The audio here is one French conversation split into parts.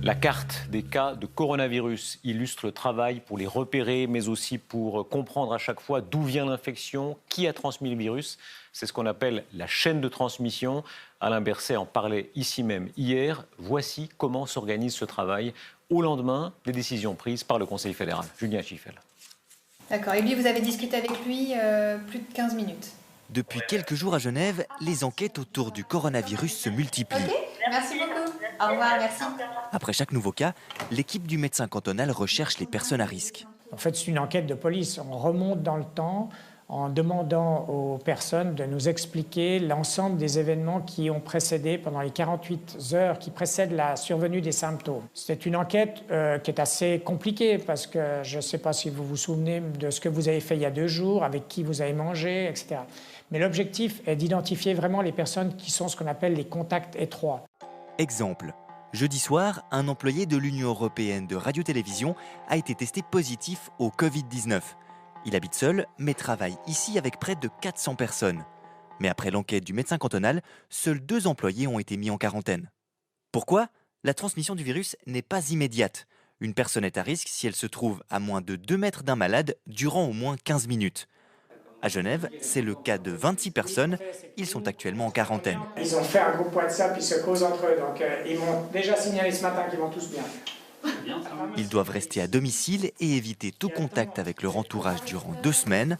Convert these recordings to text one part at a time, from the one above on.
La carte des cas de coronavirus illustre le travail pour les repérer, mais aussi pour comprendre à chaque fois d'où vient l'infection, qui a transmis le virus. C'est ce qu'on appelle la chaîne de transmission. Alain Berset en parlait ici même hier. Voici comment s'organise ce travail au lendemain des décisions prises par le Conseil fédéral. Julien Schiffel. D'accord. Et lui, vous avez discuté avec lui plus de 15 minutes. Depuis quelques jours à Genève, les enquêtes autour du coronavirus se multiplient. Ok, merci beaucoup. Au revoir, merci. Après chaque nouveau cas, l'équipe du médecin cantonal recherche les personnes à risque. En fait, c'est une enquête de police. On remonte dans le temps en demandant aux personnes de nous expliquer l'ensemble des événements qui ont précédé pendant les 48 heures qui précèdent la survenue des symptômes. C'est une enquête qui est assez compliquée parce que je ne sais pas si vous vous souvenez de ce que vous avez fait il y a 2 jours, avec qui vous avez mangé, etc. Mais l'objectif est d'identifier vraiment les personnes qui sont ce qu'on appelle les contacts étroits. Exemple, jeudi soir, un employé de l'Union européenne de radio-télévision a été testé positif au Covid-19. Il habite seul, mais travaille ici avec près de 400 personnes. Mais après l'enquête du médecin cantonal, seuls 2 employés ont été mis en quarantaine. Pourquoi ? La transmission du virus n'est pas immédiate. Une personne est à risque si elle se trouve à moins de 2 mètres d'un malade durant au moins 15 minutes. À Genève, c'est le cas de 26 personnes. Ils sont actuellement en quarantaine. Ils ont fait un groupe WhatsApp, ils se causent entre eux. Donc ils m'ont déjà signalé ce matin qu'ils vont tous bien. Ils doivent rester à domicile et éviter tout contact avec leur entourage durant 2 semaines,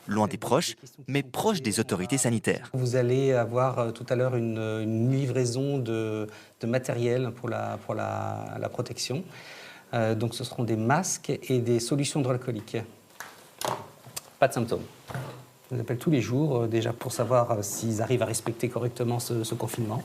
loin des proches, mais proches des autorités sanitaires. Vous allez avoir tout à l'heure une livraison de matériel pour la protection. Donc ce seront des masques et des solutions hydroalcooliques. Pas de symptômes. Je les appelle tous les jours, déjà pour savoir s'ils arrivent à respecter correctement ce confinement,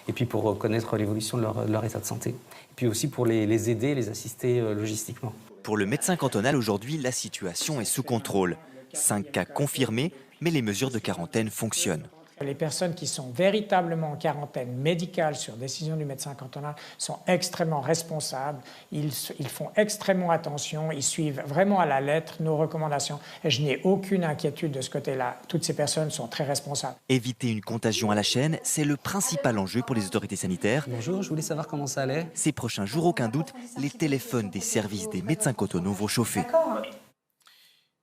et puis pour connaître l'évolution de leur état de santé, et puis aussi pour les aider, les assister logistiquement. Pour le médecin cantonal, aujourd'hui, la situation est sous contrôle. 5 cas confirmés, mais les mesures de quarantaine fonctionnent. Les personnes qui sont véritablement en quarantaine médicale sur décision du médecin cantonal sont extrêmement responsables, ils font extrêmement attention, ils suivent vraiment à la lettre nos recommandations et je n'ai aucune inquiétude de ce côté-là. Toutes ces personnes sont très responsables. Éviter une contagion à la chaîne, c'est le principal enjeu pour les autorités sanitaires. Bonjour, je voulais savoir comment ça allait. Ces prochains jours, aucun doute, les téléphones des services des médecins cantonaux vont chauffer.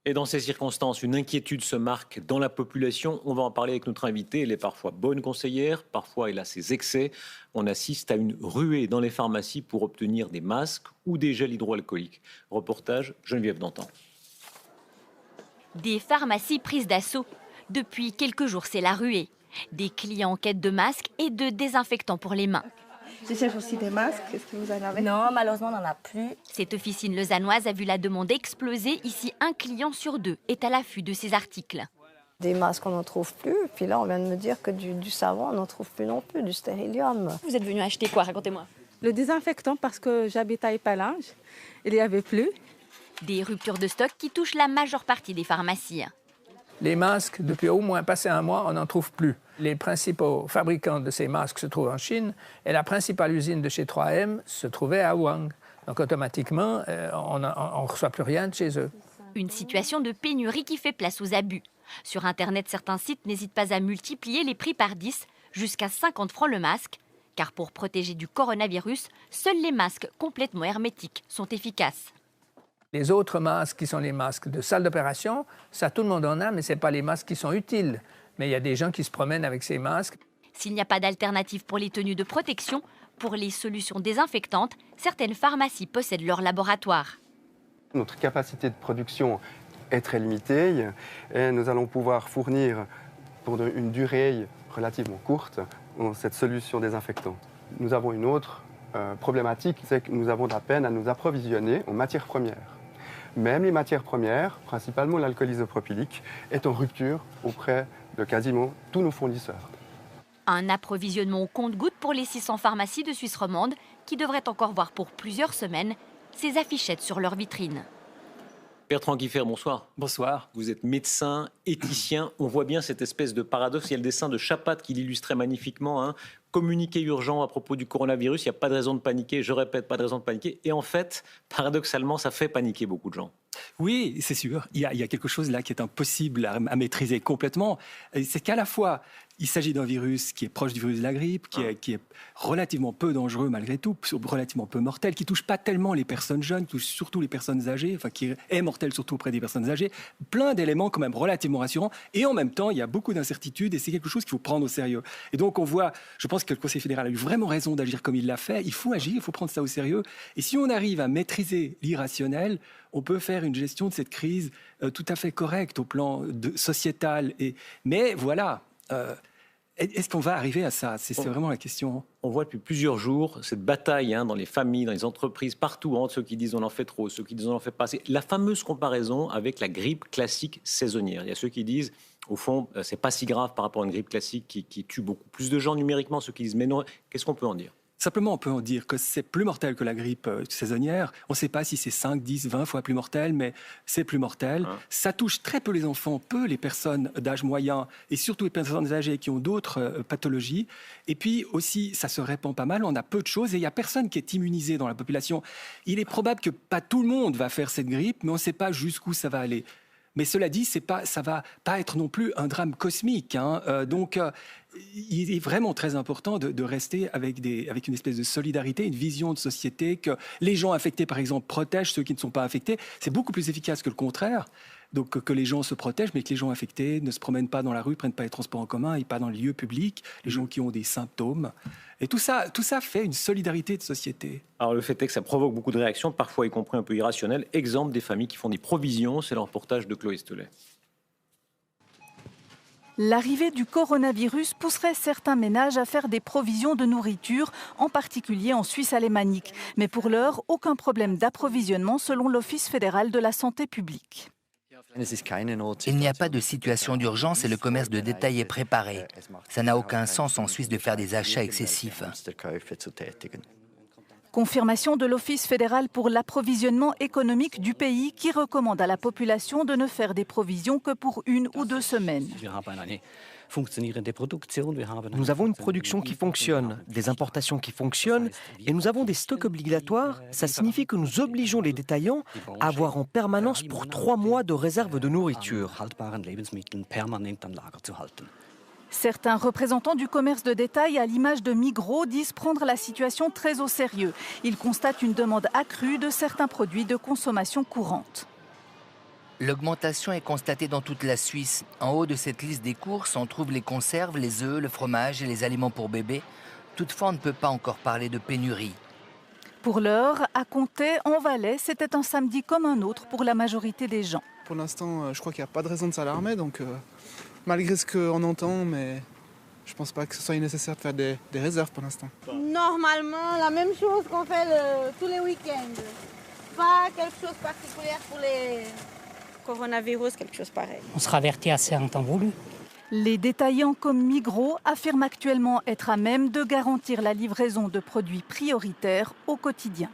Et dans ces circonstances, une inquiétude se marque dans la population. On va en parler avec notre invitée. Elle est parfois bonne conseillère, parfois elle a ses excès. On assiste à une ruée dans les pharmacies pour obtenir des masques ou des gels hydroalcooliques. Reportage Geneviève Dantan. Des pharmacies prises d'assaut. Depuis quelques jours, c'est la ruée. Des clients en quête de masques et de désinfectants pour les mains. Je cherche aussi des masques. Est-ce que vous en avez? Non, malheureusement, on n'en a plus. Cette officine lausannoise a vu la demande exploser. Ici, 1 client sur 2 est à l'affût de ces articles. Des masques, on n'en trouve plus. Puis là, on vient de me dire que du savon, on n'en trouve plus non plus, du stérilium. Vous êtes venu acheter quoi? Racontez-moi. Le désinfectant, parce que j'habite à Épalinges. Il n'y avait plus. Des ruptures de stock qui touchent la majeure partie des pharmacies. Les masques, depuis au moins passé 1 mois, on n'en trouve plus. Les principaux fabricants de ces masques se trouvent en Chine et la principale usine de chez 3M se trouvait à Wuhan. Donc automatiquement, on ne reçoit plus rien de chez eux. Une situation de pénurie qui fait place aux abus. Sur Internet, certains sites n'hésitent pas à multiplier les prix par 10, jusqu'à 50 francs le masque. Car pour protéger du coronavirus, seuls les masques complètement hermétiques sont efficaces. Les autres masques qui sont les masques de salle d'opération, ça tout le monde en a, mais ce n'est pas les masques qui sont utiles. Mais il y a des gens qui se promènent avec ces masques. S'il n'y a pas d'alternative pour les tenues de protection, pour les solutions désinfectantes, certaines pharmacies possèdent leur laboratoire. Notre capacité de production est très limitée et nous allons pouvoir fournir pour une durée relativement courte cette solution désinfectante. Nous avons une autre problématique, c'est que nous avons de la peine à nous approvisionner en matières premières. Même les matières premières, principalement l'alcool isopropylique, est en rupture auprès de quasiment tous nos fournisseurs. Un approvisionnement au compte-gouttes pour les 600 pharmacies de Suisse romande qui devraient encore voir pour plusieurs semaines ces affichettes sur leur vitrine. Bertrand Guiffert, bonsoir. Bonsoir. Vous êtes médecin, éthicien. On voit bien cette espèce de paradoxe. Il y a le dessin de Chapat qui l'illustrait magnifiquement. Hein. Communiqué urgent à propos du coronavirus, il n'y a pas de raison de paniquer. Je répète, pas de raison de paniquer. Et en fait, paradoxalement, ça fait paniquer beaucoup de gens. Oui, c'est sûr. Il y a quelque chose là qui est impossible à maîtriser complètement. C'est qu'à la fois, Il s'agit d'un virus qui est proche du virus de la grippe, qui est relativement peu dangereux malgré tout, relativement peu mortel, qui ne touche pas tellement les personnes jeunes, qui touche surtout les personnes âgées, enfin qui est mortel surtout auprès des personnes âgées. Plein d'éléments quand même relativement rassurants. Et en même temps, il y a beaucoup d'incertitudes et c'est quelque chose qu'il faut prendre au sérieux. Et donc on voit, je pense que le Conseil fédéral a eu vraiment raison d'agir comme il l'a fait. Il faut agir, il faut prendre ça au sérieux. Et si on arrive à maîtriser l'irrationnel, on peut faire une gestion de cette crise tout à fait correcte au plan sociétal. Mais voilà... est-ce qu'on va arriver à ça? C'est vraiment la question. On voit depuis plusieurs jours cette bataille dans les familles, dans les entreprises, partout, entre ceux qui disent on en fait trop, ceux qui disent on en fait pas assez. La fameuse comparaison avec la grippe classique saisonnière. Il y a ceux qui disent, au fond, c'est pas si grave par rapport à une grippe classique qui tue beaucoup plus de gens numériquement. Ceux qui disent mais non, qu'est-ce qu'on peut en dire? Simplement, on peut en dire que c'est plus mortel que la grippe saisonnière. On ne sait pas si c'est 5, 10, 20 fois plus mortel, mais c'est plus mortel. Ça touche très peu les enfants, peu les personnes d'âge moyen et surtout les personnes âgées qui ont d'autres pathologies. Et puis aussi, ça se répand pas mal. On a peu de choses et il n'y a personne qui est immunisé dans la population. Il est probable que pas tout le monde va faire cette grippe, mais on ne sait pas jusqu'où ça va aller. Mais cela dit, ça ne va pas être non plus un drame cosmique. Donc, il est vraiment très important de rester avec une espèce de solidarité, une vision de société, que les gens infectés, par exemple, protègent ceux qui ne sont pas infectés. C'est beaucoup plus efficace que le contraire. Donc, que les gens se protègent, mais que les gens infectés ne se promènent pas dans la rue, ne prennent pas les transports en commun, et pas dans les lieux publics, les gens qui ont des symptômes. Et tout ça fait une solidarité de société. Alors le fait est que ça provoque beaucoup de réactions, parfois y compris un peu irrationnelles. Exemple des familles qui font des provisions, c'est le reportage de Chloé Stelet. L'arrivée du coronavirus pousserait certains ménages à faire des provisions de nourriture, en particulier en Suisse alémanique. Mais pour l'heure, aucun problème d'approvisionnement selon l'Office fédéral de la santé publique. Il n'y a pas de situation d'urgence et le commerce de détail est préparé. Ça n'a aucun sens en Suisse de faire des achats excessifs. Confirmation de l'Office fédéral pour l'approvisionnement économique du pays qui recommande à la population de ne faire des provisions que pour 1 ou 2 semaines. Nous avons une production qui fonctionne, des importations qui fonctionnent et nous avons des stocks obligatoires. Ça signifie que nous obligeons les détaillants à avoir en permanence pour 3 mois de réserve de nourriture. Certains représentants du commerce de détail, à l'image de Migros, disent prendre la situation très au sérieux. Ils constatent une demande accrue de certains produits de consommation courante. L'augmentation est constatée dans toute la Suisse. En haut de cette liste des courses, on trouve les conserves, les œufs, le fromage et les aliments pour bébés. Toutefois, on ne peut pas encore parler de pénurie. Pour l'heure, à Comté, en Valais, c'était un samedi comme un autre pour la majorité des gens. Pour l'instant, je crois qu'il n'y a pas de raison de s'alarmer, donc malgré ce qu'on entend, mais je ne pense pas que ce soit nécessaire de faire des réserves pour l'instant. Normalement, la même chose qu'on fait tous les week-ends. Pas quelque chose de particulier pour les coronavirus, quelque chose pareil. On sera averti assez en temps voulu. Les détaillants comme Migros affirment actuellement être à même de garantir la livraison de produits prioritaires au quotidien.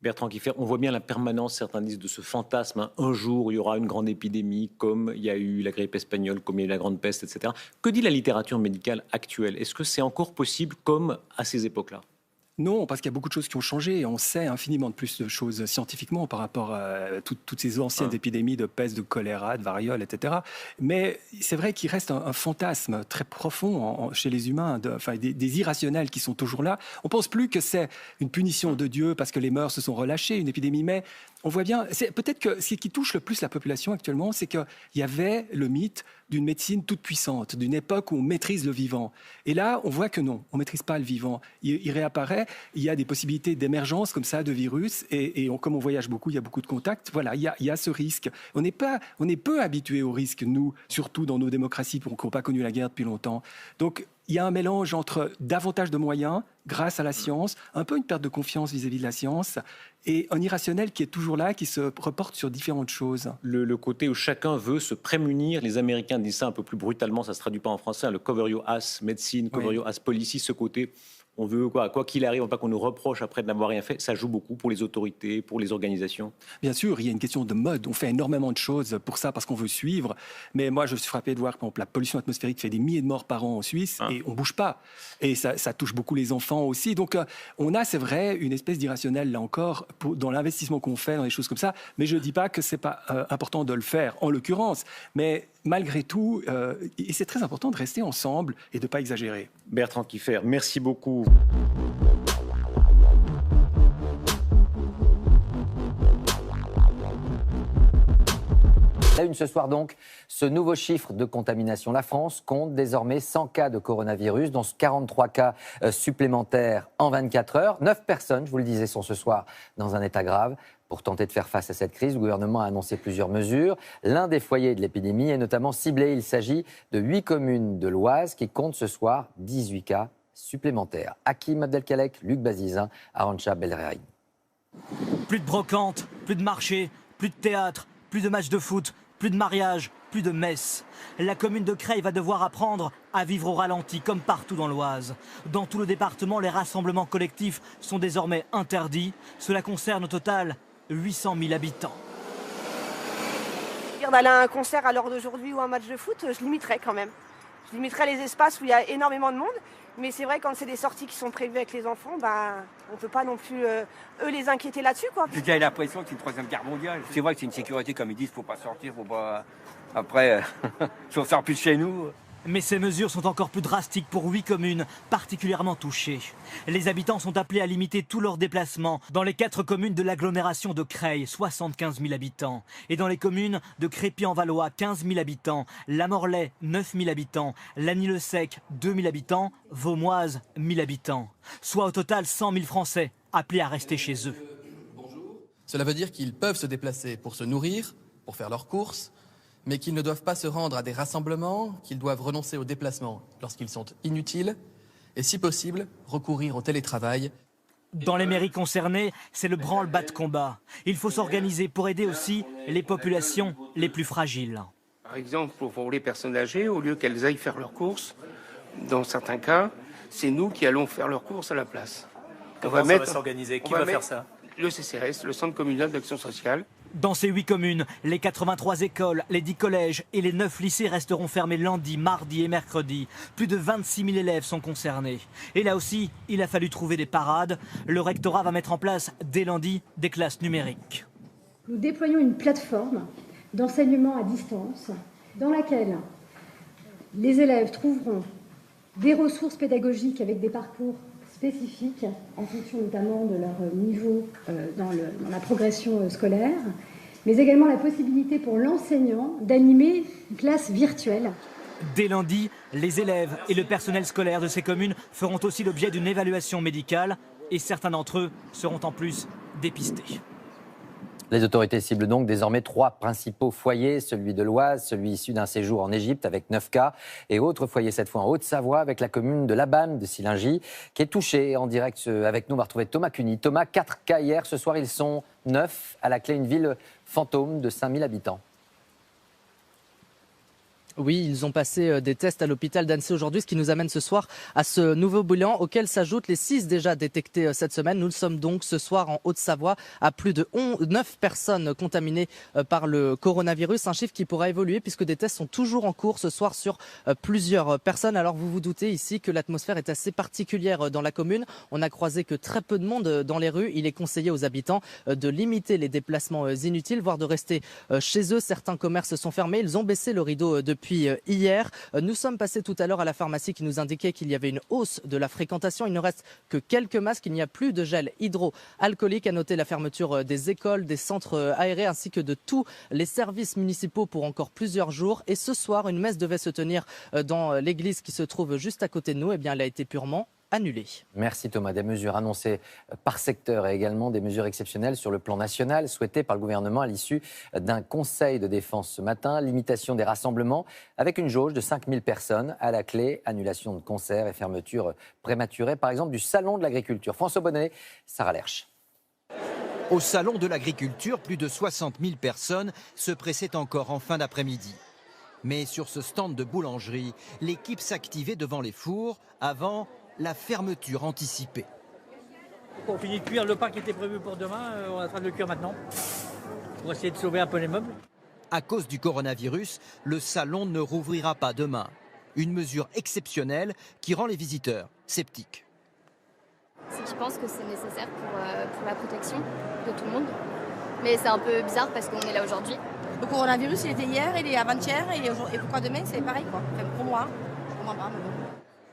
Bertrand Kiffer, on voit bien la permanence, certains disent, de ce fantasme. Un jour, il y aura une grande épidémie, comme il y a eu la grippe espagnole, comme il y a eu la grande peste, etc. Que dit la littérature médicale actuelle? Est-ce que c'est encore possible comme à ces époques-là? Non, parce qu'il y a beaucoup de choses qui ont changé et on sait infiniment de plus de choses scientifiquement par rapport à toutes ces anciennes épidémies de peste, de choléra, de variole, etc. Mais c'est vrai qu'il reste un fantasme très profond chez les humains, des irrationnels qui sont toujours là. On ne pense plus que c'est une punition de Dieu parce que les mœurs se sont relâchées, une épidémie, mais on voit bien, peut-être que ce qui touche le plus la population actuellement, c'est qu'il y avait le mythe d'une médecine toute puissante, d'une époque où on maîtrise le vivant. Et là, on voit que non, on ne maîtrise pas le vivant. Il réapparaît, il y a des possibilités d'émergence comme ça de virus, et comme on voyage beaucoup, il y a beaucoup de contacts. Voilà, il y a ce risque. On est peu habitués au risque, nous, surtout dans nos démocraties qui n'ont pas connu la guerre depuis longtemps. Donc, il y a un mélange entre davantage de moyens, grâce à la science, un peu une perte de confiance vis-à-vis de la science, et un irrationnel qui est toujours là, qui se reporte sur différentes choses. Le côté où chacun veut se prémunir, les Américains disent ça un peu plus brutalement, ça ne se traduit pas en français, le cover your ass medicine, cover your ass policy, ce côté... On veut quoi qu'il arrive, on ne veut pas qu'on nous reproche après de n'avoir rien fait. Ça joue beaucoup pour les autorités, pour les organisations. Bien sûr, il y a une question de mode. On fait énormément de choses pour ça, parce qu'on veut suivre. Mais moi, je suis frappé de voir, par exemple, la pollution atmosphérique fait des milliers de morts par an en Suisse, et on ne bouge pas. Et ça touche beaucoup les enfants aussi. Donc, on a, c'est vrai, une espèce d'irrationnel, là encore, dans l'investissement qu'on fait dans des choses comme ça. Mais je ne dis pas que ce n'est pas important de le faire, en l'occurrence. Mais malgré tout, et c'est très important de rester ensemble et de ne pas exagérer. Bertrand Kieffer, merci beaucoup. La une ce soir donc, ce nouveau chiffre de contamination. La France compte désormais 100 cas de coronavirus, dont 43 cas supplémentaires en 24 heures. 9 personnes, je vous le disais, sont ce soir dans un état grave. Pour tenter de faire face à cette crise, le gouvernement a annoncé plusieurs mesures. L'un des foyers de l'épidémie est notamment ciblé. Il s'agit de 8 communes de l'Oise qui comptent ce soir 18 cas supplémentaires. Hakim Abdelkalek, Luc Bazizin, Arantxa Belrahim. Plus de brocante, plus de marché, plus de théâtre, plus de matchs de foot, plus de mariage, plus de messe. La commune de Creil va devoir apprendre à vivre au ralenti, comme partout dans l'Oise. Dans tout le département, les rassemblements collectifs sont désormais interdits. Cela concerne au total 800 000 habitants. D'aller à un concert à l'heure d'aujourd'hui ou un match de foot, je limiterais quand même. Je limiterais les espaces où il y a énormément de monde. Mais c'est vrai, quand c'est des sorties qui sont prévues avec les enfants, on ne peut pas non plus eux les inquiéter là-dessus, quoi. J'ai l'impression que c'est une troisième guerre mondiale. C'est vrai que c'est une sécurité, comme ils disent, il ne faut pas sortir, faut pas... Après, si on sort plus chez nous... Mais ces mesures sont encore plus drastiques pour 8 communes particulièrement touchées. Les habitants sont appelés à limiter tous leurs déplacements dans les 4 communes de l'agglomération de Creil, 75 000 habitants. Et dans les communes de Crépy-en-Valois, 15 000 habitants, La Morlaix, 9 000 habitants, Lagny-le-Sec, 2 000 habitants, Vaumoise, 1 000 habitants. Soit au total 100 000 Français appelés à rester chez eux. Cela veut dire qu'ils peuvent se déplacer pour se nourrir, pour faire leurs courses, mais qu'ils ne doivent pas se rendre à des rassemblements, qu'ils doivent renoncer aux déplacements lorsqu'ils sont inutiles, et si possible, recourir au télétravail. Dans les mairies concernées, c'est le branle-bas de combat. Il faut s'organiser pour aider aussi les populations les plus fragiles. Par exemple, pour les personnes âgées, au lieu qu'elles aillent faire leurs courses, dans certains cas, c'est nous qui allons faire leurs courses à la place. Comment ça va s'organiser? Qui va faire ça? Le CCRS, le Centre communal d'action sociale. Dans ces 8 communes, les 83 écoles, les 10 collèges et les 9 lycées resteront fermés lundi, mardi et mercredi. Plus de 26 000 élèves sont concernés. Et là aussi, il a fallu trouver des parades. Le rectorat va mettre en place dès lundi des classes numériques. Nous déployons une plateforme d'enseignement à distance dans laquelle les élèves trouveront des ressources pédagogiques avec des parcours spécifiques en fonction notamment de leur niveau dans la progression scolaire, mais également la possibilité pour l'enseignant d'animer une classe virtuelle. Dès lundi, les élèves et le personnel scolaire de ces communes feront aussi l'objet d'une évaluation médicale et certains d'entre eux seront en plus dépistés. Les autorités ciblent donc désormais 3 principaux foyers, celui de l'Oise, celui issu d'un séjour en Égypte avec 9 cas, et autre foyer cette fois en Haute-Savoie avec la commune de Labanne de Sillingy qui est touchée. En direct avec nous, on va retrouver Thomas Cuny. Thomas, 4 cas hier, ce soir ils sont 9, à la clé une ville fantôme de 5000 habitants. Oui, ils ont passé des tests à l'hôpital d'Annecy aujourd'hui, ce qui nous amène ce soir à ce nouveau bilan auquel s'ajoutent les 6 déjà détectés cette semaine. Nous sommes donc ce soir en Haute-Savoie à plus de 9 personnes contaminées par le coronavirus. Un chiffre qui pourra évoluer puisque des tests sont toujours en cours ce soir sur plusieurs personnes. Alors vous vous doutez ici que l'atmosphère est assez particulière dans la commune. On n'a croisé que très peu de monde dans les rues. Il est conseillé aux habitants de limiter les déplacements inutiles, voire de rester chez eux. Certains commerces sont fermés. Ils ont baissé le rideau depuis hier. Nous sommes passés tout à l'heure à la pharmacie qui nous indiquait qu'il y avait une hausse de la fréquentation. Il ne reste que quelques masques. Il n'y a plus de gel hydroalcoolique. À noter la fermeture des écoles, des centres aérés ainsi que de tous les services municipaux pour encore plusieurs jours. Et ce soir, une messe devait se tenir dans l'église qui se trouve juste à côté de nous. Eh bien, elle a été purement annulée. Merci Thomas. Des mesures annoncées par secteur et également des mesures exceptionnelles sur le plan national souhaitées par le gouvernement à l'issue d'un conseil de défense ce matin. Limitation des rassemblements avec une jauge de 5000 personnes à la clé. Annulation de concerts et fermeture prématurée par exemple du Salon de l'Agriculture. François Bonnet, Sarah Lerche. Au Salon de l'Agriculture, plus de 60 000 personnes se pressaient encore en fin d'après-midi. Mais sur ce stand de boulangerie, l'équipe s'activait devant les fours avant la fermeture anticipée. On finit de cuire le pain qui était prévu pour demain, on est en train de le cuire maintenant, pour essayer de sauver un peu les meubles. À cause du coronavirus, le salon ne rouvrira pas demain. Une mesure exceptionnelle qui rend les visiteurs sceptiques. Je pense que c'est nécessaire pour la protection de tout le monde. Mais c'est un peu bizarre parce qu'on est là aujourd'hui. Le coronavirus, il était hier, il est avant-hier, et pourquoi demain, c'est pareil, quoi. Enfin, pour moi, je comprends pas, mais bon.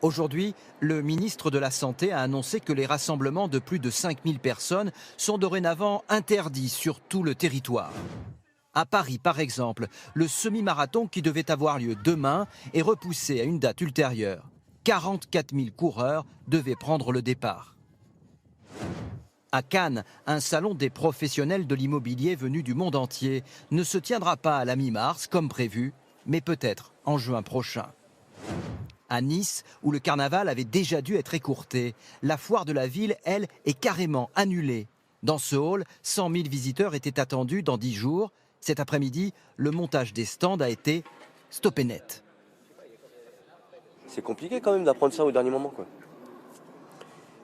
Aujourd'hui, le ministre de la Santé a annoncé que les rassemblements de plus de 5000 personnes sont dorénavant interdits sur tout le territoire. À Paris, par exemple, le semi-marathon qui devait avoir lieu demain est repoussé à une date ultérieure. 44 000 coureurs devaient prendre le départ. À Cannes, un salon des professionnels de l'immobilier venus du monde entier ne se tiendra pas à la mi-mars comme prévu, mais peut-être en juin prochain. À Nice, où le carnaval avait déjà dû être écourté, la foire de la ville, elle, est carrément annulée. Dans ce hall, 100 000 visiteurs étaient attendus dans 10 jours. Cet après-midi, le montage des stands a été stoppé net. C'est compliqué quand même d'apprendre ça au dernier moment, quoi.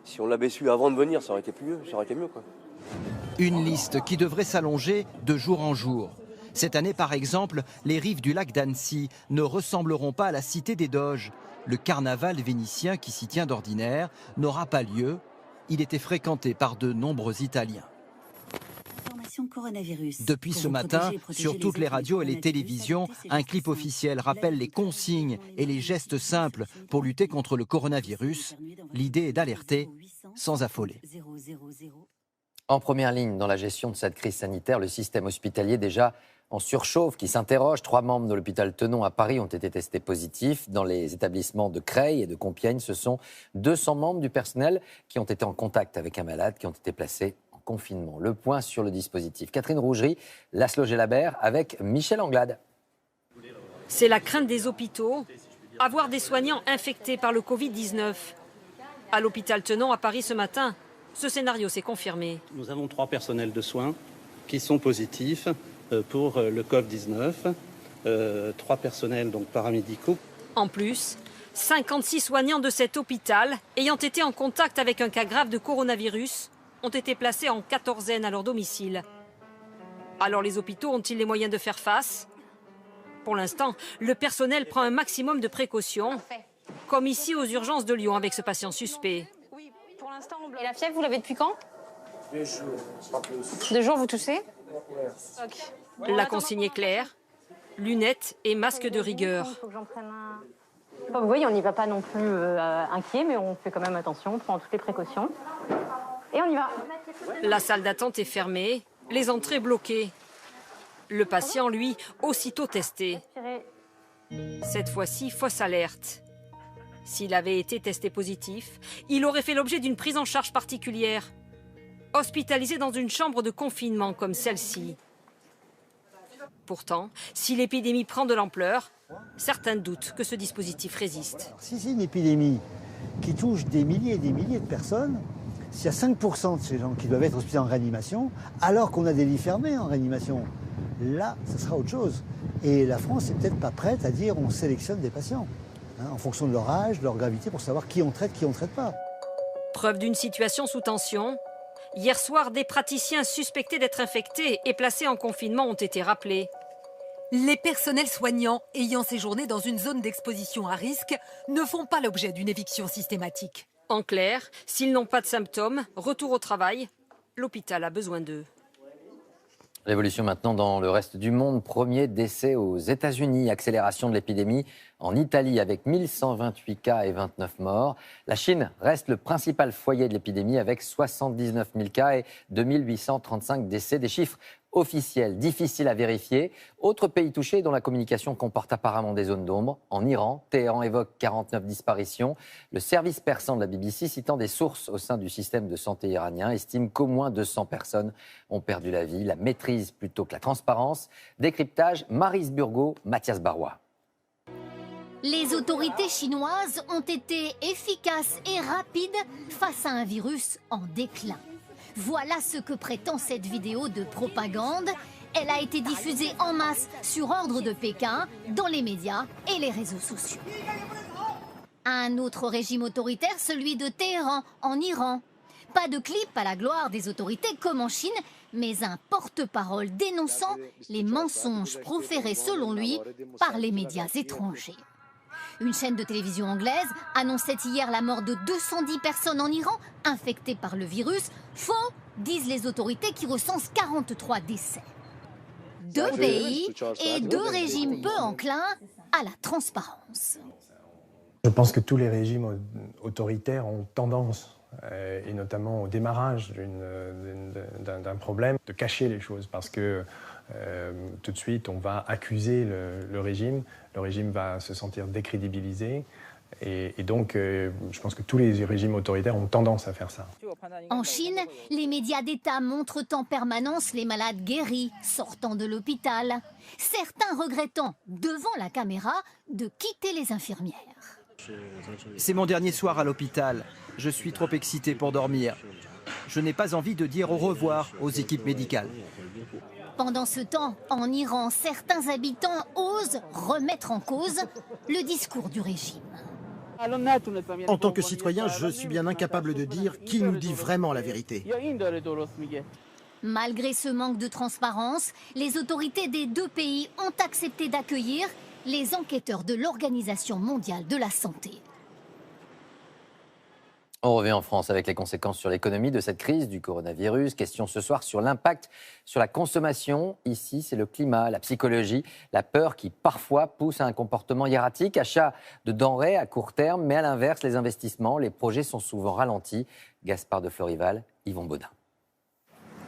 Si on l'avait su avant de venir, ça aurait été mieux, quoi. Une liste qui devrait s'allonger de jour en jour. Cette année, par exemple, les rives du lac d'Annecy ne ressembleront pas à la cité des Doges. Le carnaval vénitien qui s'y tient d'ordinaire n'aura pas lieu. Il était fréquenté par de nombreux Italiens. Depuis ce matin, sur toutes les radios et les télévisions, un clip officiel rappelle les consignes et les gestes simples pour lutter contre le coronavirus. L'idée est d'alerter sans affoler. En première ligne dans la gestion de cette crise sanitaire, le système hospitalier déjà en surchauffe, qui s'interroge. 3 membres de l'hôpital Tenon à Paris ont été testés positifs. Dans les établissements de Creil et de Compiègne, ce sont 200 membres du personnel qui ont été en contact avec un malade, qui ont été placés en confinement. Le point sur le dispositif. Catherine Rougerie, Laszlo Gelabert avec Michel Anglade. C'est la crainte des hôpitaux, avoir des soignants infectés par le Covid-19. À l'hôpital Tenon à Paris ce matin, ce scénario s'est confirmé. Nous avons 3 personnels de soins qui sont positifs pour le Covid-19, 3 personnels donc paramédicaux. En plus, 56 soignants de cet hôpital ayant été en contact avec un cas grave de coronavirus ont été placés en quatorzaine à leur domicile. Alors les hôpitaux ont-ils les moyens de faire face? Pour l'instant, le personnel prend un maximum de précautions, comme ici aux urgences de Lyon avec ce patient suspect. Et la fièvre, vous l'avez depuis quand? 2 jours, pas plus. 2 jours, vous toussez? La consigne est claire, lunettes et masque de rigueur. Vous voyez, on n'y va pas non plus inquiet, mais on fait quand même attention, on prend toutes les précautions. Et on y va. La salle d'attente est fermée, les entrées bloquées. Le patient, lui, aussitôt testé. Cette fois-ci, fausse alerte. S'il avait été testé positif, il aurait fait l'objet d'une prise en charge particulière, hospitalisé dans une chambre de confinement comme celle-ci. Pourtant, si l'épidémie prend de l'ampleur, certains doutent que ce dispositif résiste. Si c'est une épidémie qui touche des milliers et des milliers de personnes, s'il y a 5% de ces gens qui doivent être hospitalisés en réanimation, alors qu'on a des lits fermés en réanimation, là, ça sera autre chose. Et la France n'est peut-être pas prête à dire on sélectionne des patients, en fonction de leur âge, de leur gravité, pour savoir qui on traite pas. Preuve d'une situation sous tension. Hier soir, des praticiens suspectés d'être infectés et placés en confinement ont été rappelés. Les personnels soignants ayant séjourné dans une zone d'exposition à risque ne font pas l'objet d'une éviction systématique. En clair, s'ils n'ont pas de symptômes, retour au travail, l'hôpital a besoin d'eux. L'évolution maintenant dans le reste du monde. Premier décès aux États-Unis. Accélération de l'épidémie en Italie avec 1128 cas et 29 morts. La Chine reste le principal foyer de l'épidémie avec 79 000 cas et 2835 décès. Des chiffres officiels, difficiles à vérifier. Autre pays touché dont la communication comporte apparemment des zones d'ombre. En Iran, Téhéran évoque 49 disparitions. Le service persan de la BBC, citant des sources au sein du système de santé iranien, estime qu'au moins 200 personnes ont perdu la vie. La maîtrise plutôt que la transparence. Décryptage, Maryse Burgot, Mathias Barrois. Les autorités chinoises ont été efficaces et rapides face à un virus en déclin. Voilà ce que prétend cette vidéo de propagande. Elle a été diffusée en masse sur ordre de Pékin, dans les médias et les réseaux sociaux. Un autre régime autoritaire, celui de Téhéran, en Iran. Pas de clip à la gloire des autorités comme en Chine, mais un porte-parole dénonçant les mensonges proférés selon lui par les médias étrangers. Une chaîne de télévision anglaise annonçait hier la mort de 210 personnes en Iran infectées par le virus. Faux, disent les autorités qui recensent 43 décès. 2 pays et 2 régimes peu enclins à la transparence. Je pense que tous les régimes autoritaires ont tendance, et notamment au démarrage d'un problème, de cacher les choses parce que tout de suite on va accuser le régime va se sentir décrédibilisé. Et donc, je pense que tous les régimes autoritaires ont tendance à faire ça. En Chine, les médias d'État montrent en permanence les malades guéris sortant de l'hôpital, certains regrettant, devant la caméra, de quitter les infirmières. C'est mon dernier soir à l'hôpital. Je suis trop excité pour dormir. Je n'ai pas envie de dire au revoir aux équipes médicales. Pendant ce temps, en Iran, certains habitants osent remettre en cause le discours du régime. En tant que citoyen, je suis bien incapable de dire qui nous dit vraiment la vérité. Malgré ce manque de transparence, les autorités des 2 pays ont accepté d'accueillir les enquêteurs de l'Organisation mondiale de la santé. On revient en France avec les conséquences sur l'économie de cette crise du coronavirus. Question ce soir sur l'impact sur la consommation. Ici, c'est le climat, la psychologie, la peur qui parfois pousse à un comportement hiératique. Achat de denrées à court terme, mais à l'inverse, les investissements, les projets sont souvent ralentis. Gaspard de Florival, Yvon Baudin.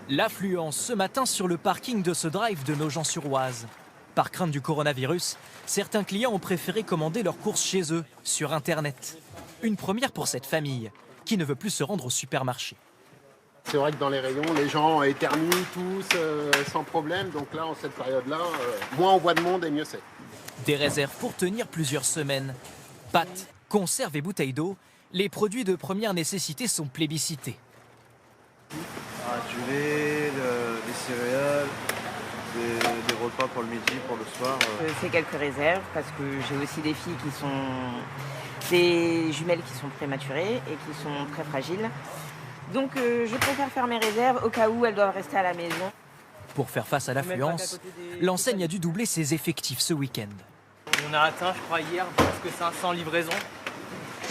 L'affluence ce matin sur le parking de ce drive de Nogent-sur-Oise. Par crainte du coronavirus, certains clients ont préféré commander leurs courses chez eux, sur Internet. Une première pour cette famille, qui ne veut plus se rendre au supermarché. C'est vrai que dans les rayons, les gens éternuent tous sans problème. Donc là, en cette période-là, moins on voit de monde et mieux c'est. Des réserves pour tenir plusieurs semaines. Pâtes, conserves et bouteilles d'eau, les produits de première nécessité sont plébiscités. Du lait, des céréales, des repas pour le midi, pour le soir. Je fais quelques réserves parce que j'ai aussi des filles qui sont... des jumelles qui sont prématurées et qui sont très fragiles. Donc je préfère faire mes réserves au cas où elles doivent rester à la maison. Pour faire face à l'affluence, l'enseigne a dû doubler ses effectifs ce week-end. On a atteint, je crois, hier, presque 500 livraisons,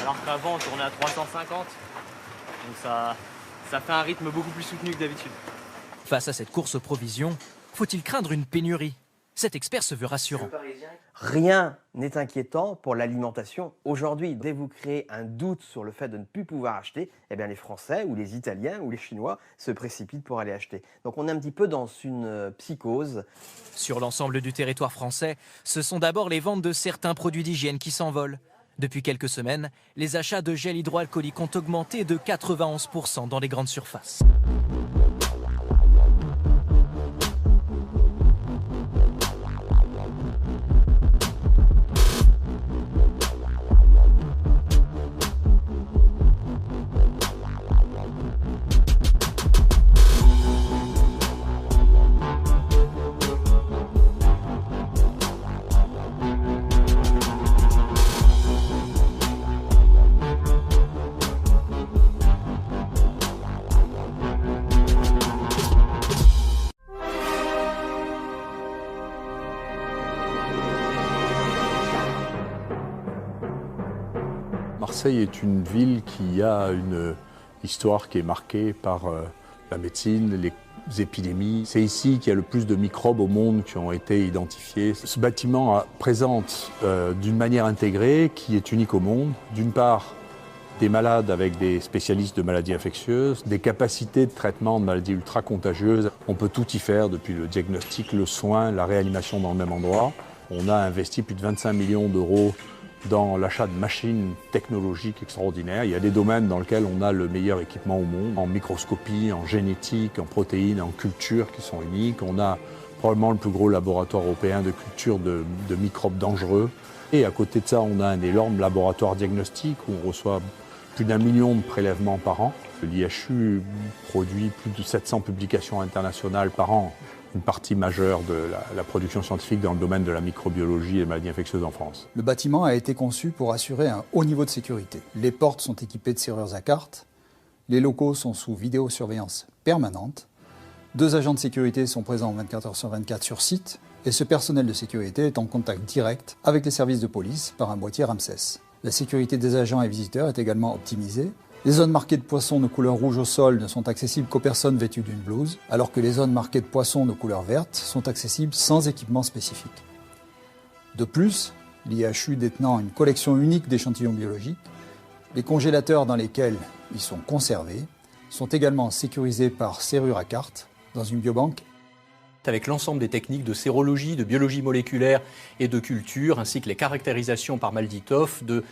alors qu'avant on tournait à 350. Donc ça fait un rythme beaucoup plus soutenu que d'habitude. Face à cette course aux provisions, faut-il craindre une pénurie? Cet expert se veut rassurant. Rien n'est inquiétant pour l'alimentation aujourd'hui. Dès que vous créez un doute sur le fait de ne plus pouvoir acheter, eh bien les Français ou les Italiens ou les Chinois se précipitent pour aller acheter. Donc on est un petit peu dans une psychose. Sur l'ensemble du territoire français, ce sont d'abord les ventes de certains produits d'hygiène qui s'envolent. Depuis quelques semaines, les achats de gel hydroalcoolique ont augmenté de 91% dans les grandes surfaces. Marseille est une ville qui a une histoire qui est marquée par la médecine, les épidémies. C'est ici qu'il y a le plus de microbes au monde qui ont été identifiés. Ce bâtiment présente d'une manière intégrée, qui est unique au monde, d'une part des malades avec des spécialistes de maladies infectieuses, des capacités de traitement de maladies ultra contagieuses. On peut tout y faire, depuis le diagnostic, le soin, la réanimation dans le même endroit. On a investi plus de 25 millions d'euros dans l'achat de machines technologiques extraordinaires. Il y a des domaines dans lesquels on a le meilleur équipement au monde, en microscopie, en génétique, en protéines, en culture qui sont uniques. On a probablement le plus gros laboratoire européen de culture de microbes dangereux. Et à côté de ça, on a un énorme laboratoire diagnostique où on reçoit plus d'1 million de prélèvements par an. L'IHU produit plus de 700 publications internationales par an, une partie majeure de la production scientifique dans le domaine de la microbiologie et des maladies infectieuses en France. Le bâtiment a été conçu pour assurer un haut niveau de sécurité. Les portes sont équipées de serrures à carte, les locaux sont sous vidéosurveillance permanente, 2 agents de sécurité sont présents 24 heures sur 24 sur site, et ce personnel de sécurité est en contact direct avec les services de police par un boîtier Ramsès. La sécurité des agents et visiteurs est également optimisée Les zones marquées de poissons de couleur rouge au sol ne sont accessibles qu'aux personnes vêtues d'une blouse, alors que les zones marquées de poissons de couleur verte sont accessibles sans équipement spécifique. De plus, l'IHU détenant une collection unique d'échantillons biologiques, les congélateurs dans lesquels ils sont conservés sont également sécurisés par serrure à carte dans une biobanque. Avec l'ensemble des techniques de sérologie, de biologie moléculaire et de culture, ainsi que les caractérisations par Malditoff, de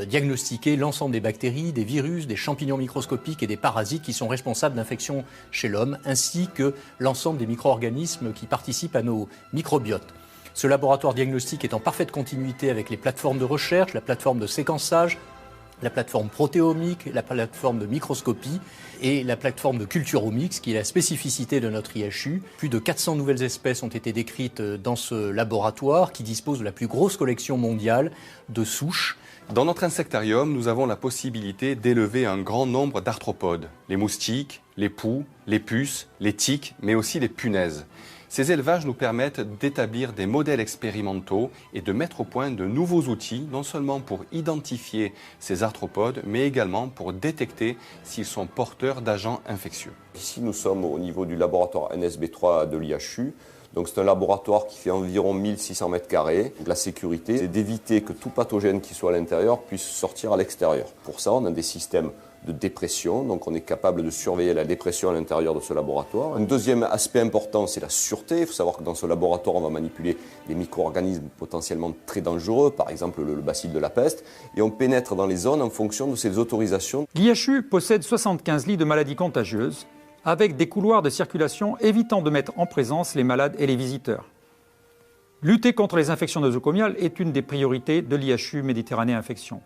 diagnostiquer l'ensemble des bactéries, des virus, des champignons microscopiques et des parasites qui sont responsables d'infections chez l'homme, ainsi que l'ensemble des micro-organismes qui participent à nos microbiotes. Ce laboratoire diagnostique est en parfaite continuité avec les plateformes de recherche, la plateforme de séquençage, la plateforme protéomique, la plateforme de microscopie et la plateforme de culturomics, qui est la spécificité de notre IHU. Plus de 400 nouvelles espèces ont été décrites dans ce laboratoire qui dispose de la plus grosse collection mondiale de souches. Dans notre insectarium, nous avons la possibilité d'élever un grand nombre d'arthropodes, les moustiques, les poux, les puces, les tiques, mais aussi les punaises. Ces élevages nous permettent d'établir des modèles expérimentaux et de mettre au point de nouveaux outils, non seulement pour identifier ces arthropodes, mais également pour détecter s'ils sont porteurs d'agents infectieux. Ici, nous sommes au niveau du laboratoire NSB3 de l'IHU. Donc c'est un laboratoire qui fait environ 1600 m². La sécurité, c'est d'éviter que tout pathogène qui soit à l'intérieur puisse sortir à l'extérieur. Pour ça, on a des systèmes de dépression, donc on est capable de surveiller la dépression à l'intérieur de ce laboratoire. Un deuxième aspect important, c'est la sûreté. Il faut savoir que dans ce laboratoire, on va manipuler des micro-organismes potentiellement très dangereux, par exemple le bacille de la peste, et on pénètre dans les zones en fonction de ces autorisations. L'IHU possède 75 lits de maladies contagieuses, avec des couloirs de circulation évitant de mettre en présence les malades et les visiteurs. Lutter contre les infections nosocomiales est une des priorités de l'IHU Méditerranée Infection.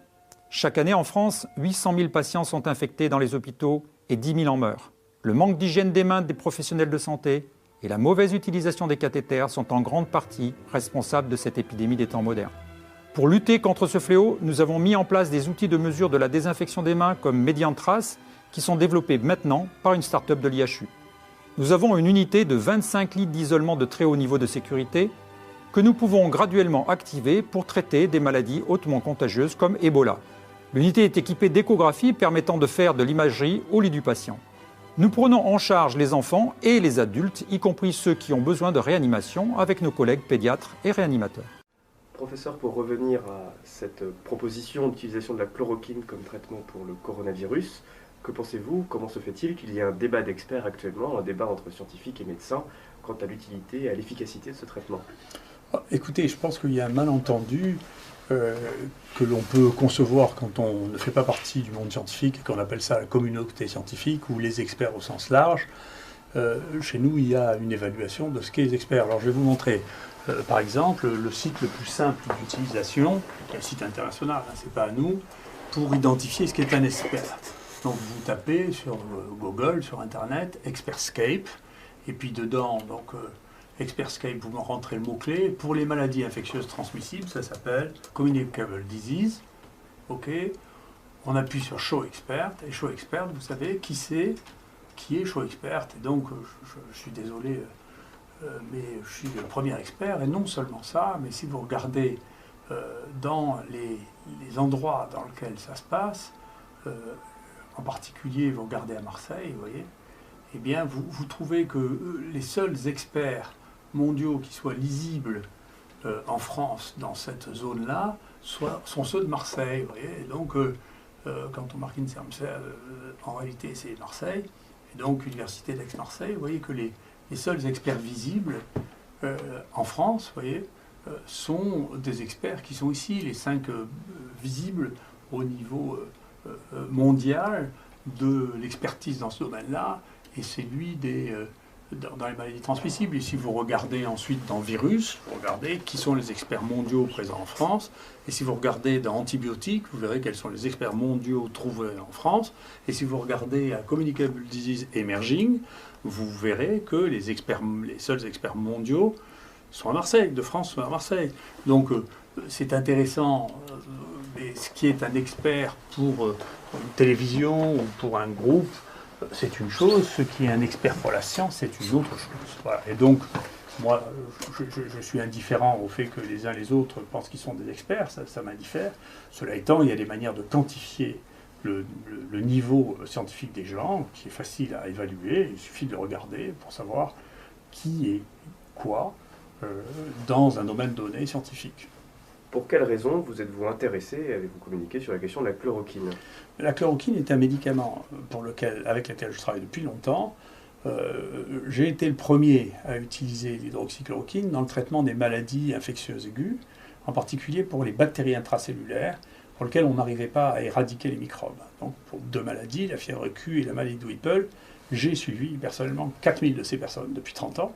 Chaque année en France, 800 000 patients sont infectés dans les hôpitaux et 10 000 en meurent. Le manque d'hygiène des mains des professionnels de santé et la mauvaise utilisation des cathéters sont en grande partie responsables de cette épidémie des temps modernes. Pour lutter contre ce fléau, nous avons mis en place des outils de mesure de la désinfection des mains comme Mediantrace qui sont développés maintenant par une start-up de l'IHU. Nous avons une unité de 25 litres d'isolement de très haut niveau de sécurité que nous pouvons graduellement activer pour traiter des maladies hautement contagieuses comme Ebola. L'unité est équipée d'échographies permettant de faire de l'imagerie au lit du patient. Nous prenons en charge les enfants et les adultes, y compris ceux qui ont besoin de réanimation, avec nos collègues pédiatres et réanimateurs. Professeur, pour revenir à cette proposition d'utilisation de la chloroquine comme traitement pour le coronavirus, que pensez-vous? Comment se fait-il qu'il y ait un débat d'experts actuellement, un débat entre scientifiques et médecins, quant à l'utilité et à l'efficacité de ce traitement? Écoutez, je pense qu'il y a un malentendu que l'on peut concevoir quand on ne fait pas partie du monde scientifique et qu'on appelle ça la communauté scientifique ou les experts au sens large. Chez nous, il y a une évaluation de ce qu'est les experts. Alors je vais vous montrer, par exemple, le site le plus simple d'utilisation, qui est un site international, hein, c'est pas à nous, pour identifier ce qu'est un expert. Donc vous tapez sur Google, sur Internet, Expertscape, et puis dedans, donc Expertscape, vous rentrez le mot-clé. Pour les maladies infectieuses transmissibles, ça s'appelle Communicable Disease. OK. On appuie sur Show Expert. Et Show Expert, vous savez qui c'est, qui est Show Expert. Et donc, je suis désolé, mais je suis le premier expert. Et non seulement ça, mais si vous regardez dans les endroits dans lesquels ça se passe, en particulier, vous regardez à Marseille, vous voyez, eh bien, vous trouvez que les seuls experts mondiaux qui soient lisibles en France dans cette zone-là sont ceux de Marseille. Vous voyez. Et donc, quand on marque une en réalité, c'est Marseille. Et donc, Université d'Aix-Marseille, vous voyez que les seuls experts visibles en France, vous voyez, sont des experts qui sont ici, les 5 visibles au niveau mondial de l'expertise dans ce domaine-là, et c'est lui dans les maladies transmissibles. Et si vous regardez ensuite dans virus, vous regardez qui sont les experts mondiaux présents en France, et si vous regardez dans antibiotiques, vous verrez quels sont les experts mondiaux trouvés en France, et si vous regardez à Communicable Disease Emerging, vous verrez que les seuls experts mondiaux sont à Marseille, de France sont à Marseille. Donc c'est intéressant, mais ce qui est un expert pour une télévision ou pour un groupe, c'est une chose, ce qui est un expert pour la science, c'est une autre chose. Voilà. Et donc, moi, je suis indifférent au fait que les uns les autres pensent qu'ils sont des experts, ça m'indiffère. Cela étant, il y a des manières de quantifier le niveau scientifique des gens, qui est facile à évaluer. Il suffit de le regarder pour savoir qui est quoi dans un domaine donné scientifique. Pour quelles raisons vous êtes-vous intéressé et avez-vous communiqué sur la question de la chloroquine? La chloroquine est un médicament avec lequel je travaille depuis longtemps. J'ai été le premier à utiliser l'hydroxychloroquine dans le traitement des maladies infectieuses aiguës, en particulier pour les bactéries intracellulaires, pour lesquelles on n'arrivait pas à éradiquer les microbes. Donc pour 2 maladies, la fièvre Q et la maladie de Whipple, j'ai suivi personnellement 4000 de ces personnes depuis 30 ans,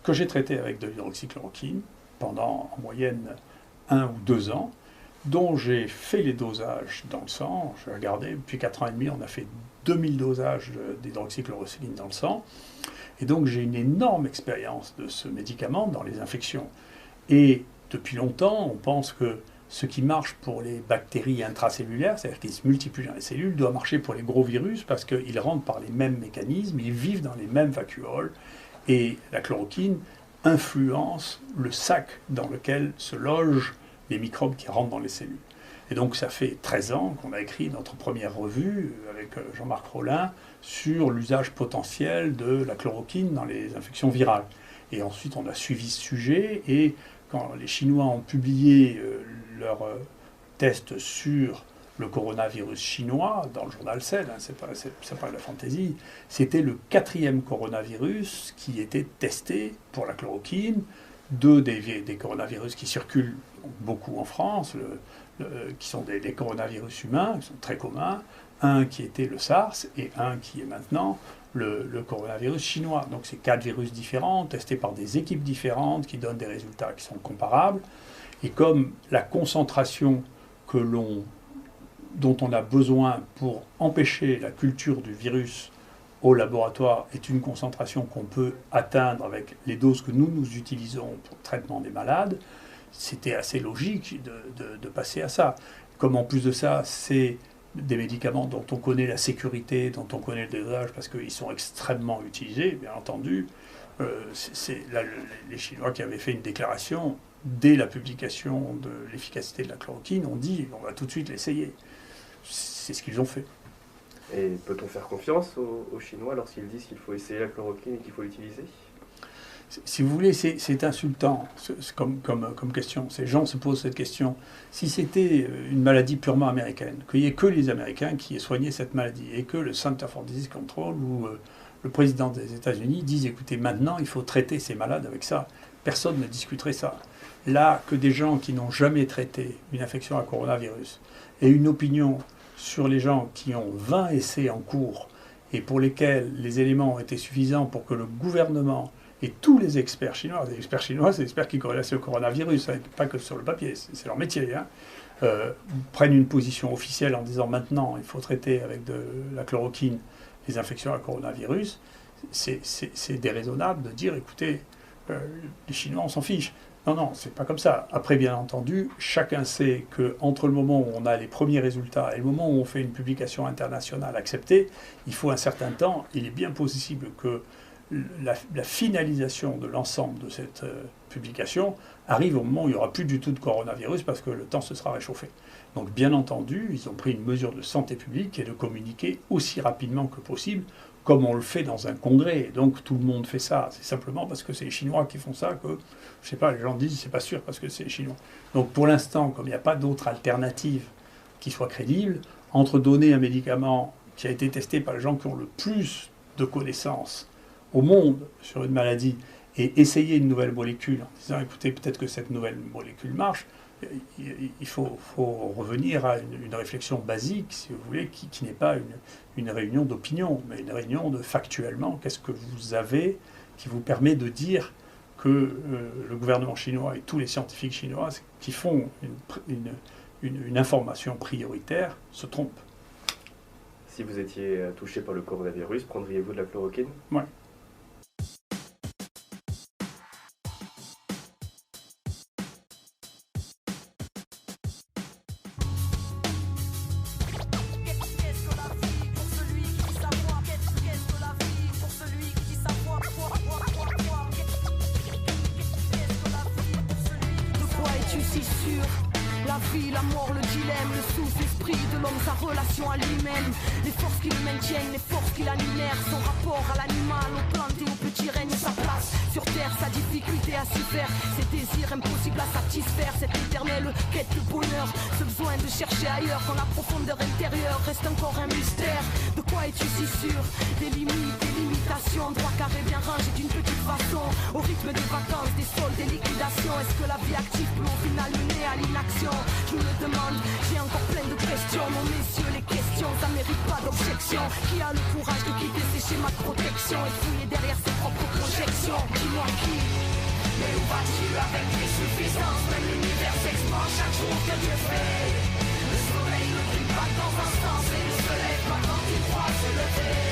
que j'ai traitées avec de l'hydroxychloroquine pendant en moyenne 1 ou 2 ans, dont j'ai fait les dosages dans le sang. Je vais regarder, depuis 4 ans et demi, on a fait 2000 dosages d'hydroxychloroquine dans le sang. Et donc j'ai une énorme expérience de ce médicament dans les infections. Et depuis longtemps, on pense que ce qui marche pour les bactéries intracellulaires, c'est-à-dire qu'ils se multiplient dans les cellules, doit marcher pour les gros virus parce qu'ils rentrent par les mêmes mécanismes, ils vivent dans les mêmes vacuoles. Et la chloroquine influence le sac dans lequel se logent les microbes qui rentrent dans les cellules. Et donc ça fait 13 ans qu'on a écrit notre première revue avec Jean-Marc Rollin sur l'usage potentiel de la chloroquine dans les infections virales. Et ensuite on a suivi ce sujet, et quand les Chinois ont publié leurs tests sur le coronavirus chinois dans le journal Cell, hein, c'est pas de la fantaisie, c'était le 4e coronavirus qui était testé pour la chloroquine, 2 des coronavirus qui circulent beaucoup en France, qui sont des coronavirus humains, qui sont très communs, un qui était le SARS et un qui est maintenant le coronavirus chinois. Donc c'est 4 virus différents, testés par des équipes différentes, qui donnent des résultats qui sont comparables. Et comme la concentration dont on a besoin pour empêcher la culture du virus au laboratoire est une concentration qu'on peut atteindre avec les doses que nous utilisons pour le traitement des malades, c'était assez logique de passer à ça. Comme en plus de ça, c'est des médicaments dont on connaît la sécurité, dont on connaît le dosage, parce qu'ils sont extrêmement utilisés, bien entendu. Les Chinois qui avaient fait une déclaration, dès la publication de l'efficacité de la chloroquine, ont dit on va tout de suite l'essayer. C'est ce qu'ils ont fait. Et peut-on faire confiance aux Chinois lorsqu'ils disent qu'il faut essayer la chloroquine et qu'il faut l'utiliser? Si vous voulez, c'est insultant comme question. Ces gens se posent cette question. Si c'était une maladie purement américaine, qu'il n'y ait que les Américains qui aient soigné cette maladie, et que le Center for Disease Control ou le président des États-Unis disent écoutez, maintenant il faut traiter ces malades avec ça, personne ne discuterait ça. Là, que des gens qui n'ont jamais traité une infection à coronavirus aient une opinion sur les gens qui ont 20 essais en cours et pour lesquels les éléments ont été suffisants pour que le gouvernement et tous les experts chinois, c'est des experts qui connaissent le coronavirus, hein, pas que sur le papier, c'est leur métier, hein, prennent une position officielle en disant maintenant il faut traiter avec de la chloroquine les infections à coronavirus, c'est déraisonnable de dire écoutez, les Chinois on s'en fiche. Non, c'est pas comme ça. Après, bien entendu, chacun sait qu'entre le moment où on a les premiers résultats et le moment où on fait une publication internationale acceptée, il faut un certain temps. Il est bien possible que la finalisation de l'ensemble de cette publication arrive au moment où il n'y aura plus du tout de coronavirus parce que le temps se sera réchauffé. Donc, bien entendu, ils ont pris une mesure de santé publique qui est de communiquer aussi rapidement que possible, comme on le fait dans un congrès. Donc tout le monde fait ça. C'est simplement parce que c'est les Chinois qui font ça que, je sais pas, les gens disent c'est pas sûr parce que c'est les Chinois. Donc pour l'instant, comme il n'y a pas d'autre alternative qui soit crédible, entre donner un médicament qui a été testé par les gens qui ont le plus de connaissances au monde sur une maladie et essayer une nouvelle molécule en disant écoutez, peut-être que cette nouvelle molécule marche, il faut revenir à une réflexion basique, si vous voulez, qui n'est pas une réunion d'opinion, mais une réunion de factuellement, qu'est-ce que vous avez qui vous permet de dire que le gouvernement chinois et tous les scientifiques chinois qui font une information prioritaire se trompent. Si vous étiez touché par le coronavirus, prendriez-vous de la chloroquine? Oui. La la vie, la mort, le dilemme, le sous-esprit de l'homme, sa relation à lui-même. Les forces qui le maintiennent, les forces qui l'animèrent, son rapport à l'animal, aux plantes et au petit règne, sa place sur terre, sa difficulté à s'y faire, ses désirs impossibles à satisfaire, cette éternelle quête de bonheur, ce besoin de chercher ailleurs quand la profondeur intérieure reste encore un mystère. De quoi es-tu si sûr? Des limites, des limitations, droit carré bien rangé d'une petite façon, au rythme des vacances, des soldes, des liquidations. Est-ce que la vie active peut au final mener à l'inaction? Je me le demande, j'ai encore plein de questions. Mon messieurs, les questions, ça mérite pas d'objection. Qui a le courage de quitter ses schémas de protection et de fouiller derrière ses propres projections? Dis-moi qui? Mais où vas-tu avec tes suffisances? Même l'univers s'expand chaque jour que Dieu fait. Le soleil ne brille pas dans un sens et ne se lève pas quand il croit se lever.